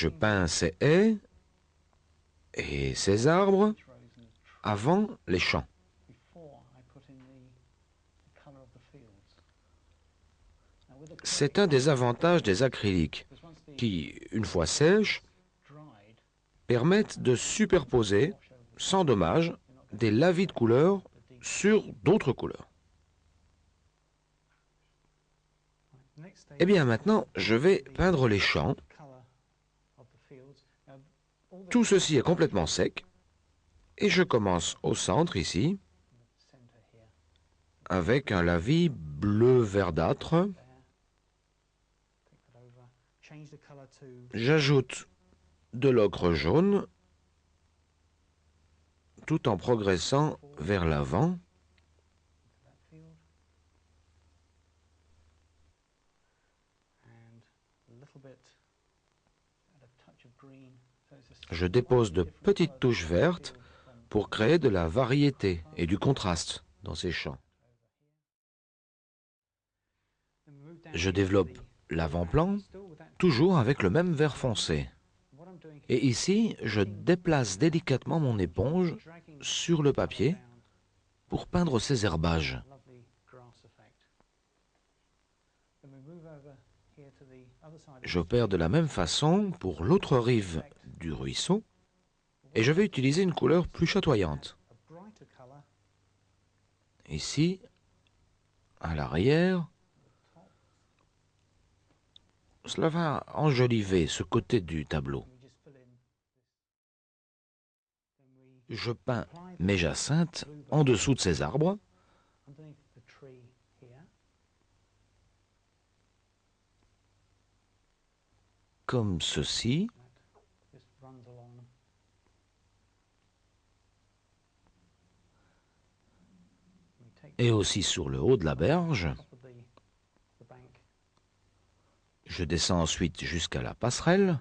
Je peins ces haies et ces arbres avant les champs. C'est un des avantages des acryliques qui, une fois sèches, permettent de superposer, sans dommage, des lavis de couleurs sur d'autres couleurs. Eh bien maintenant, je vais peindre les champs. Tout ceci est complètement sec. Et je commence au centre ici, avec un lavis bleu verdâtre. J'ajoute de l'ocre jaune, tout en progressant vers l'avant. Je dépose de petites touches vertes pour créer de la variété et du contraste dans ces champs. Je développe l'avant-plan, toujours avec le même vert foncé. Et ici, je déplace délicatement mon éponge sur le papier pour peindre ces herbages. J'opère de la même façon pour l'autre rive du ruisseau et je vais utiliser une couleur plus chatoyante. Ici, à l'arrière, cela va enjoliver ce côté du tableau. Je peins mes jacinthes en dessous de ces arbres. Comme ceci. Et aussi sur le haut de la berge. Je descends ensuite jusqu'à la passerelle.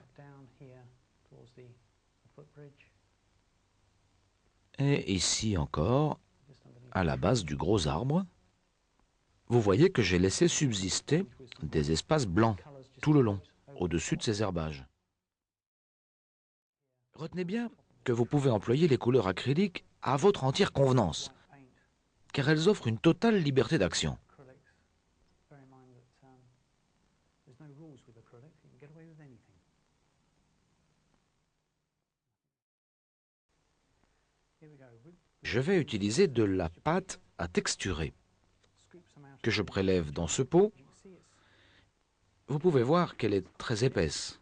Et ici encore, à la base du gros arbre. Vous voyez que j'ai laissé subsister des espaces blancs tout le long, au-dessus de ces herbages. Retenez bien que vous pouvez employer les couleurs acryliques à votre entière convenance, car elles offrent une totale liberté d'action. Je vais utiliser de la pâte à texturer, que je prélève dans ce pot. Vous pouvez voir qu'elle est très épaisse.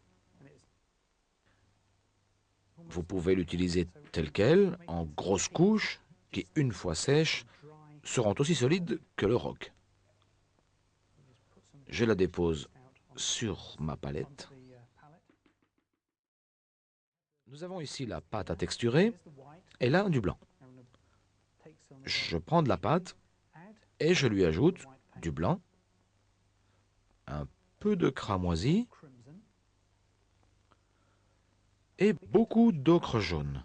Vous pouvez l'utiliser telle qu'elle, en grosses couches, qui, une fois sèches, seront aussi solides que le roc. Je la dépose sur ma palette. Nous avons ici la pâte à texturer et là du blanc. Je prends de la pâte et je lui ajoute du blanc, un peu de cramoisi et beaucoup d'ocre jaune.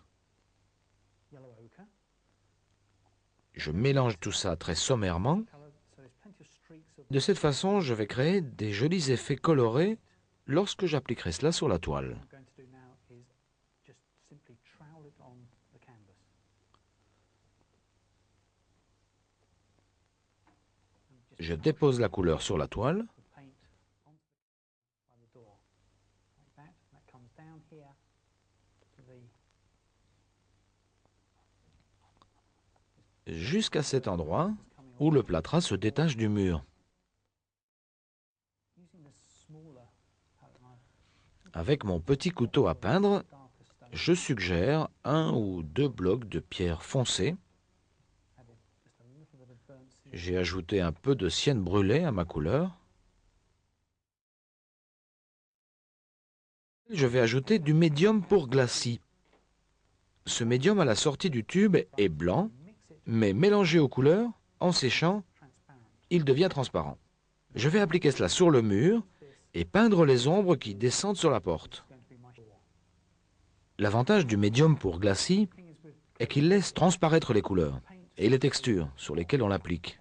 Je mélange tout ça très sommairement. De cette façon, je vais créer des jolis effets colorés lorsque j'appliquerai cela sur la toile. Je dépose la couleur sur la toile. Jusqu'à cet endroit où le plâtras se détache du mur. Avec mon petit couteau à peindre, je suggère 1 ou 2 blocs de pierre foncée. J'ai ajouté un peu de sienne brûlée à ma couleur. Je vais ajouter du médium pour glacis. Ce médium à la sortie du tube est blanc, mais mélangé aux couleurs, en séchant, il devient transparent. Je vais appliquer cela sur le mur et peindre les ombres qui descendent sur la porte. L'avantage du médium pour glacis est qu'il laisse transparaître les couleurs et les textures sur lesquelles on l'applique.